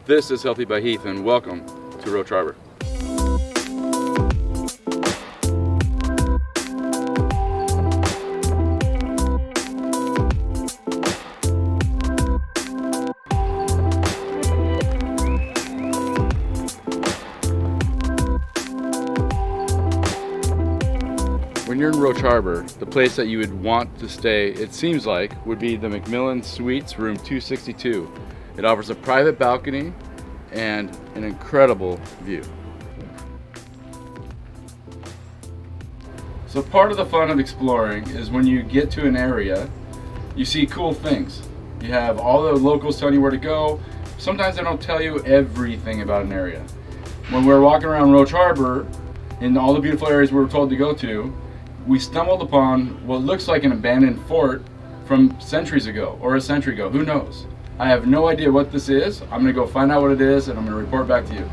This is Healthy by Heath, and welcome to Roche Harbor. When you're in Roche Harbor, the place that you would want to stay, it seems like, would be the McMillin Suites, room 262. It offers a private balcony and an incredible view. So part of the fun of exploring is when you get to an area, you see cool things. You have all the locals telling you where to go. Sometimes they don't tell you everything about an area. When we were walking around Roche Harbor, in all the beautiful areas we were told to go to, we stumbled upon what looks like an abandoned fort from centuries ago, or a century ago, who knows? I have no idea what this is. I'm gonna go find out what it is and I'm gonna report back to you.